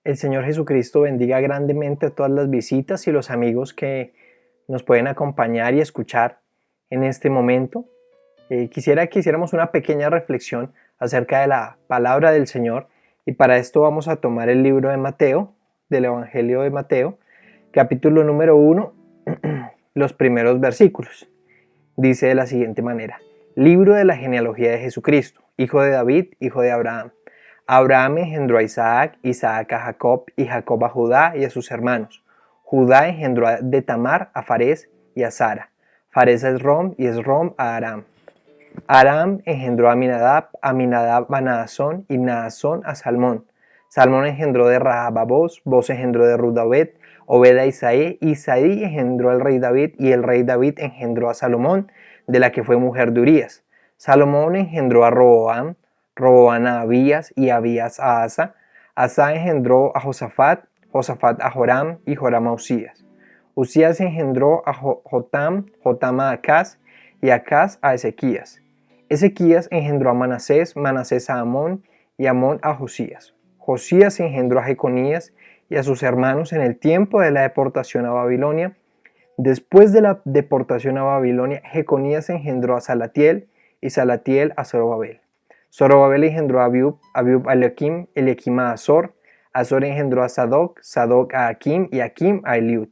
El Señor Jesucristo bendiga grandemente a todas las visitas y los amigos que nos pueden acompañar y escuchar en este momento. Quisiera que hiciéramos una pequeña reflexión acerca de la palabra del Señor, y para esto vamos a tomar el libro de Mateo, del Evangelio de Mateo, capítulo número 1, los primeros versículos. Dice de la siguiente manera: Libro de la genealogía de Jesucristo, hijo de David, hijo de Abraham. Abraham engendró a Isaac, Isaac a Jacob, y Jacob a Judá y a sus hermanos. Judá engendró de Tamar a Farés y a Sara. Farés a Esrom, y Esrom a Aram. Aram engendró a Aminadab, Aminadab a Naasón, y Naasón a Salmón. Salmón engendró de Rahab a Boz, Boz engendró de Ruth a Obed, Obed a Isaí, Isaí engendró al rey David, y el rey David engendró a Salomón, de la que fue mujer de Urías. Salomón engendró a Roboam, Roboam a Abías, y Abías a Asa. Asa engendró a Josafat, Josafat a Joram, y Joram a Usías. Usías engendró a Jotam, Jotam a Acaz, y Acaz a Ezequías. Ezequías engendró a Manasés, Manasés a Amón, y Amón a Josías. Josías engendró a Jeconías y a sus hermanos en el tiempo de la deportación a Babilonia. Después de la deportación a Babilonia, Jeconías engendró a Salatiel, y Salatiel a Zorobabel. Zorobabel engendró a Abiud, Abiud a Eliakim, Eliakim a Azor. Azor engendró a Sadoc, Sadoc a Akim, y Akim a Eliud.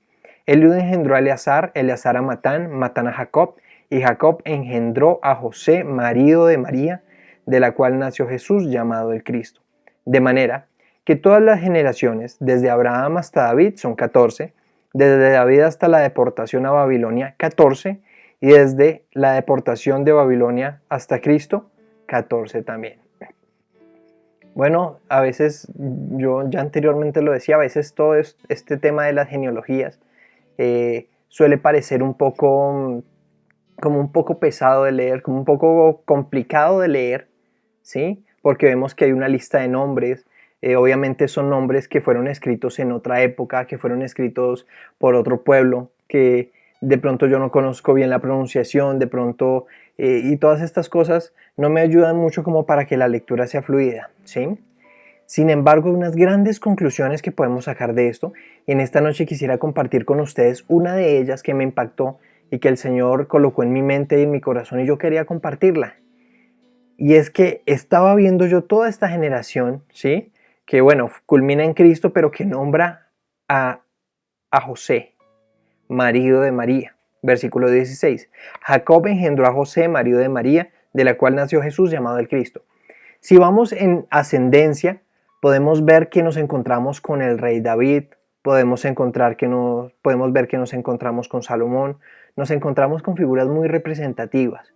Eliud engendró a Eleazar, Eleazar a Matán, Matán a Jacob, y Jacob engendró a José, marido de María, de la cual nació Jesús, llamado el Cristo. De manera que todas las generaciones, desde Abraham hasta David, son 14, desde David hasta la deportación a Babilonia, 14, y desde la deportación de Babilonia hasta Cristo, 14 también. Bueno, a veces, yo ya anteriormente lo decía, a veces todo este tema de las genealogías suele parecer un poco como un poco pesado de leer, como un poco complicado de leer, ¿sí? Porque vemos que hay una lista de nombres. Obviamente son nombres que fueron escritos en otra época, que fueron escritos por otro pueblo, que de pronto yo no conozco bien la pronunciación, de pronto, y todas estas cosas no me ayudan mucho como para que la lectura sea fluida, ¿sí? Sin embargo, hay unas grandes conclusiones que podemos sacar de esto, y en esta noche quisiera compartir con ustedes una de ellas que me impactó y que el Señor colocó en mi mente y en mi corazón, y yo quería compartirla. Y es que estaba viendo yo toda esta generación, ¿sí? Que bueno, culmina en Cristo, pero que nombra a, a José, marido de María. Versículo 16. Jacob engendró a José, marido de María, de la cual nació Jesús, llamado el Cristo. Si vamos en ascendencia, podemos ver que nos encontramos con el rey David, podemos ver que nos encontramos con Salomón, nos encontramos con figuras muy representativas,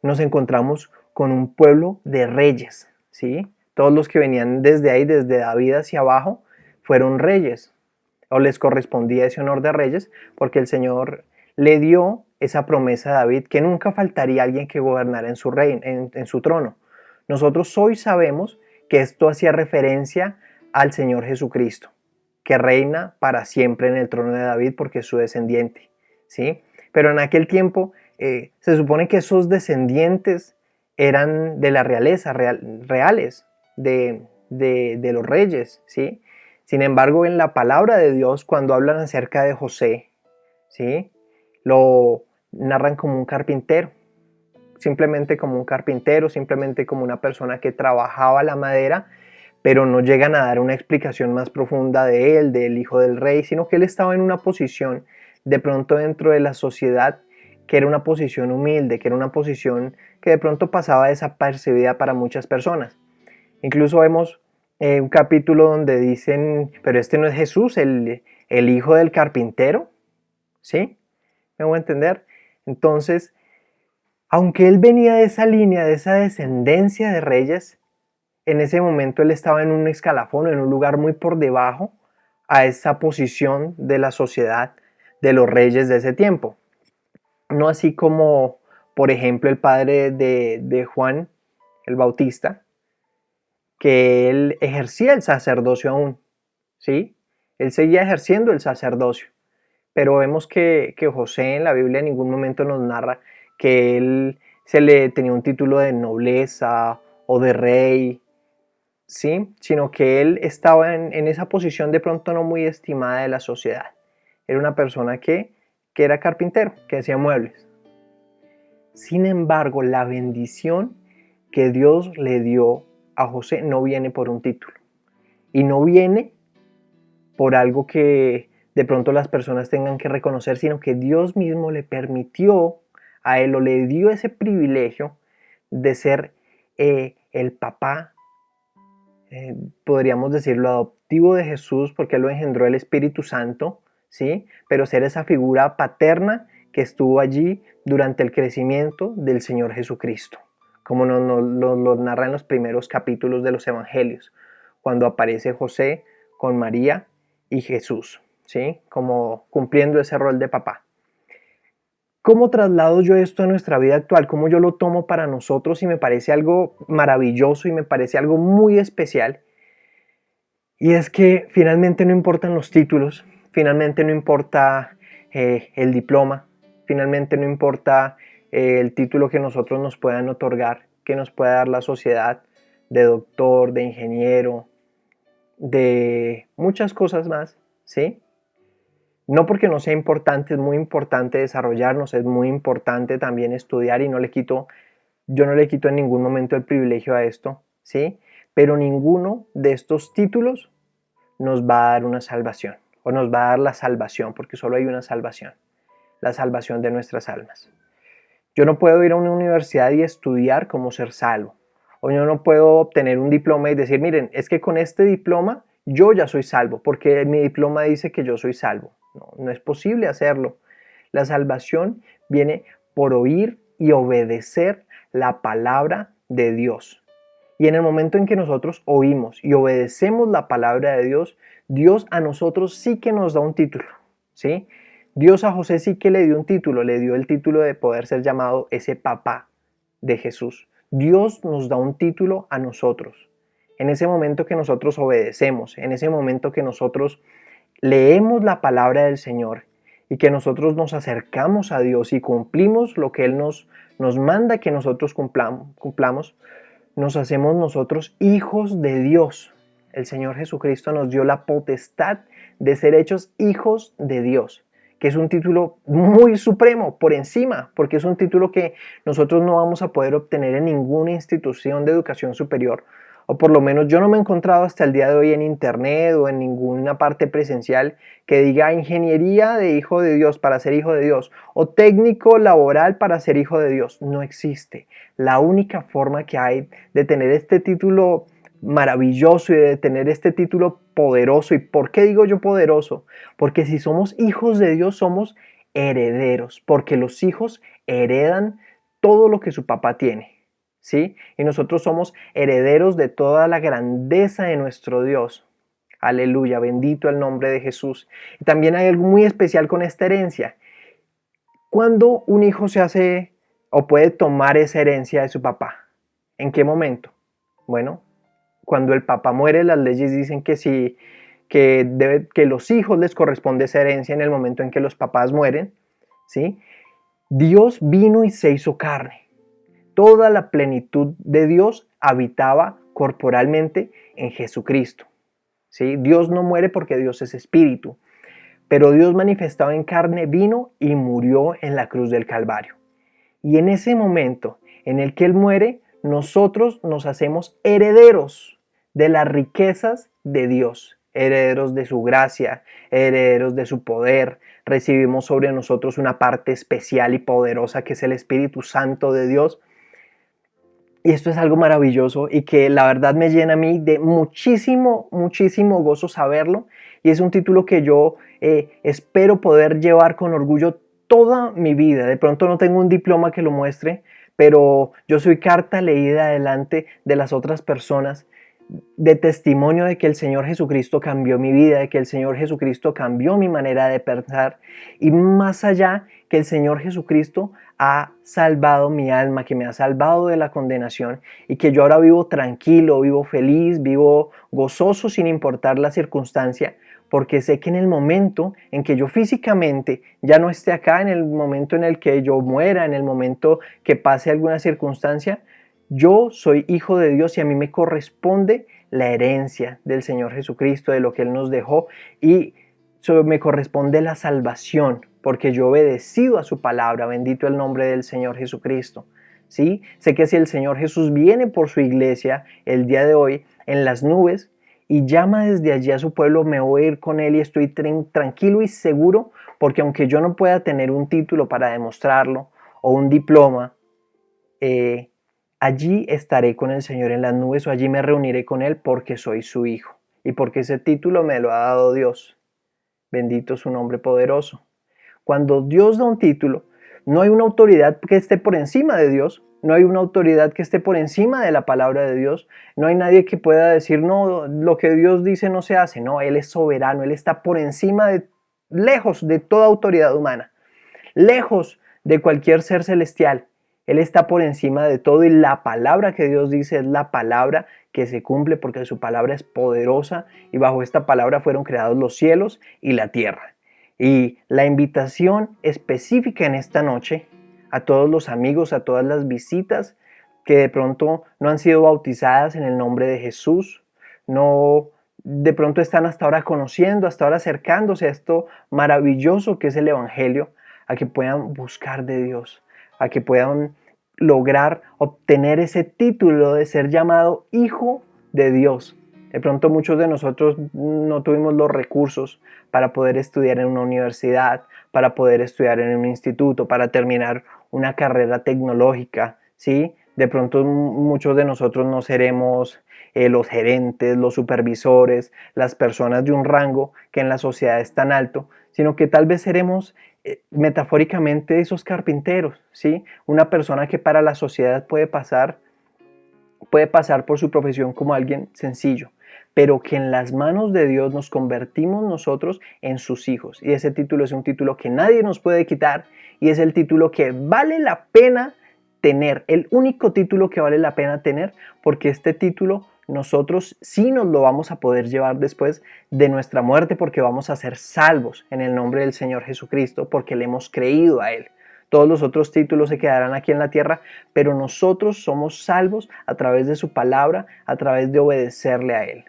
nos encontramos con un pueblo de reyes, ¿sí? Todos los que venían desde ahí, desde David hacia abajo, fueron reyes, o les correspondía ese honor de reyes, porque el Señor le dio esa promesa a David, que nunca faltaría alguien que gobernara en su reino, en su trono. Nosotros hoy sabemos que esto hacía referencia al Señor Jesucristo, que reina para siempre en el trono de David porque es su descendiente, ¿sí? Pero en aquel tiempo se supone que esos descendientes eran de la realeza, reales, de los reyes, ¿sí? Sin embargo, en la palabra de Dios, cuando hablan acerca de José, ¿sí? Lo narran como un carpintero, simplemente como un carpintero, simplemente como una persona que trabajaba la madera, pero no llegan a dar una explicación más profunda de él, del hijo del rey, sino que él estaba en una posición de pronto dentro de la sociedad que era una posición humilde, que era una posición que de pronto pasaba desapercibida para muchas personas. Incluso vemos un capítulo donde dicen, pero este no es Jesús, el hijo del carpintero, ¿sí? ¿Me voy a entender? Entonces, aunque él venía de esa línea, de esa descendencia de reyes, en ese momento él estaba en un escalafón, en un lugar muy por debajo a esa posición de la sociedad de los reyes de ese tiempo. No así como, por ejemplo, el padre de Juan el Bautista, que él ejercía el sacerdocio aún, ¿sí? Él seguía ejerciendo el sacerdocio, pero vemos que José en la Biblia en ningún momento nos narra que él se le tenía un título de nobleza o de rey, ¿sí? Sino que él estaba en esa posición de pronto no muy estimada de la sociedad. Era una persona que era carpintero, que hacía muebles. Sin embargo, la bendición que Dios le dio a José no viene por un título. Y no viene por algo que de pronto las personas tengan que reconocer, sino que Dios mismo le permitió a él o le dio ese privilegio de ser el papá, podríamos decirlo, adoptivo de Jesús, porque lo engendró el Espíritu Santo, ¿sí? Pero ser esa figura paterna que estuvo allí durante el crecimiento del Señor Jesucristo, como lo narra en los primeros capítulos de los Evangelios, cuando aparece José con María y Jesús, ¿sí? Como cumpliendo ese rol de papá. ¿Cómo traslado yo esto a nuestra vida actual? ¿Cómo yo lo tomo para nosotros? Y me parece algo maravilloso y me parece algo muy especial. Y es que finalmente no importan los títulos, finalmente no importa el diploma, finalmente no importa el título que nosotros nos puedan otorgar, que nos pueda dar la sociedad de doctor, de ingeniero, de muchas cosas más, ¿sí? No porque no sea importante, es muy importante desarrollarnos, es muy importante también estudiar y yo no le quito en ningún momento el privilegio a esto, ¿sí? Pero ninguno de estos títulos nos va a dar una salvación, o nos va a dar la salvación, porque solo hay una salvación, la salvación de nuestras almas. Yo no puedo ir a una universidad y estudiar cómo ser salvo, o yo no puedo obtener un diploma y decir, miren, es que con este diploma yo ya soy salvo, porque mi diploma dice que yo soy salvo. No, no es posible hacerlo. La salvación viene por oír y obedecer la palabra de Dios. Y en el momento en que nosotros oímos y obedecemos la palabra de Dios, Dios a nosotros sí que nos da un título, ¿sí? Dios a José sí que le dio un título, le dio el título de poder ser llamado ese papá de Jesús. Dios nos da un título a nosotros. En ese momento que nosotros obedecemos, en ese momento que nosotros leemos la palabra del Señor y que nosotros nos acercamos a Dios y cumplimos lo que Él nos manda que nosotros cumplamos, nos hacemos nosotros hijos de Dios. El Señor Jesucristo nos dio la potestad de ser hechos hijos de Dios, que es un título muy supremo, por encima, porque es un título que nosotros no vamos a poder obtener en ninguna institución de educación superior, o por lo menos yo no me he encontrado hasta el día de hoy en internet o en ninguna parte presencial que diga ingeniería de hijo de Dios para ser hijo de Dios o técnico laboral para ser hijo de Dios. No existe. La única forma que hay de tener este título maravilloso y de tener este título poderoso. ¿Y por qué digo yo poderoso? Porque si somos hijos de Dios somos herederos, porque los hijos heredan todo lo que su papá tiene. ¿Sí? Y nosotros somos herederos de toda la grandeza de nuestro Dios. Aleluya, bendito el nombre de Jesús. Y también hay algo muy especial con esta herencia. ¿Cuándo un hijo se hace o puede tomar esa herencia de su papá? ¿En qué momento? Bueno, cuando el papá muere, las leyes dicen que sí, que los hijos les corresponde esa herencia en el momento en que los papás mueren, ¿sí? Dios vino y se hizo carne. Toda la plenitud de Dios habitaba corporalmente en Jesucristo. ¿Sí? Dios no muere porque Dios es espíritu, pero Dios manifestado en carne vino y murió en la cruz del Calvario. Y en ese momento en el que Él muere, nosotros nos hacemos herederos de las riquezas de Dios, herederos de su gracia, herederos de su poder. Recibimos sobre nosotros una parte especial y poderosa que es el Espíritu Santo de Dios. Y esto es algo maravilloso y que la verdad me llena a mí de muchísimo, muchísimo gozo saberlo. Y es un título que yo espero poder llevar con orgullo toda mi vida. De pronto no tengo un diploma que lo muestre, pero yo soy carta leída delante de las otras personas de testimonio de que el Señor Jesucristo cambió mi vida, de que el Señor Jesucristo cambió mi manera de pensar y más allá que el Señor Jesucristo ha salvado mi alma, que me ha salvado de la condenación y que yo ahora vivo tranquilo, vivo feliz, vivo gozoso sin importar la circunstancia, porque sé que en el momento en que yo físicamente ya no esté acá, en el momento en el que yo muera, en el momento que pase alguna circunstancia, yo soy hijo de Dios y a mí me corresponde la herencia del Señor Jesucristo, de lo que Él nos dejó, y me corresponde la salvación, porque yo he obedecido a su palabra. Bendito el nombre del Señor Jesucristo. ¿Sí? Sé que si el Señor Jesús viene por su iglesia el día de hoy en las nubes y llama desde allí a su pueblo, me voy a ir con Él y estoy tranquilo y seguro, porque aunque yo no pueda tener un título para demostrarlo o un diploma, allí estaré con el Señor en las nubes, o allí me reuniré con Él porque soy su hijo y porque ese título me lo ha dado Dios. Bendito su nombre poderoso. Cuando Dios da un título, no hay una autoridad que esté por encima de Dios, no hay una autoridad que esté por encima de la palabra de Dios, no hay nadie que pueda decir, no, lo que Dios dice no se hace. No, Él es soberano, Él está por encima lejos de toda autoridad humana, lejos de cualquier ser celestial. Él está por encima de todo, y la palabra que Dios dice es la palabra que se cumple, porque su palabra es poderosa y bajo esta palabra fueron creados los cielos y la tierra. Y la invitación específica en esta noche a todos los amigos, a todas las visitas que de pronto no han sido bautizadas en el nombre de Jesús, no de pronto están hasta ahora conociendo, hasta ahora acercándose a esto maravilloso que es el Evangelio, a que puedan buscar de Dios, a que puedan lograr obtener ese título de ser llamado hijo de Dios. De pronto muchos de nosotros no tuvimos los recursos para poder estudiar en una universidad, para poder estudiar en un instituto, para terminar una carrera tecnológica, ¿sí? De pronto muchos de nosotros no seremos los gerentes, los supervisores, las personas de un rango que en la sociedad es tan alto, sino que tal vez seremos metafóricamente esos carpinteros, ¿sí? Una persona que para la sociedad puede pasar por su profesión como alguien sencillo, pero que en las manos de Dios nos convertimos nosotros en sus hijos. Y ese título es un título que nadie nos puede quitar, y es el título que vale la pena tener, el único título que vale la pena tener, porque este título nosotros sí nos lo vamos a poder llevar después de nuestra muerte, porque vamos a ser salvos en el nombre del Señor Jesucristo, porque le hemos creído a Él. Todos los otros títulos se quedarán aquí en la tierra, pero nosotros somos salvos a través de su palabra, a través de obedecerle a Él.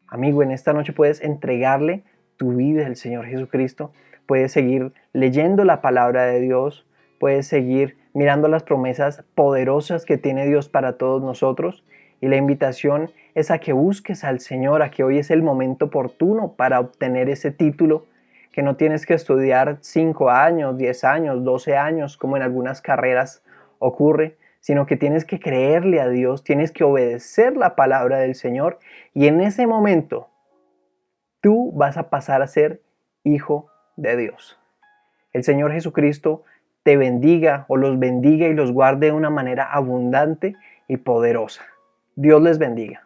Amigo, en esta noche puedes entregarle tu vida al Señor Jesucristo, puedes seguir leyendo la palabra de Dios, puedes seguir mirando las promesas poderosas que tiene Dios para todos nosotros, y la invitación es a que busques al Señor, a que hoy es el momento oportuno para obtener ese título, que no tienes que estudiar 5 años, 10 años, 12 años, como en algunas carreras ocurre, sino que tienes que creerle a Dios, tienes que obedecer la palabra del Señor, y en ese momento tú vas a pasar a ser hijo de Dios. El Señor Jesucristo te bendiga, o los bendiga y los guarde de una manera abundante y poderosa. Dios les bendiga.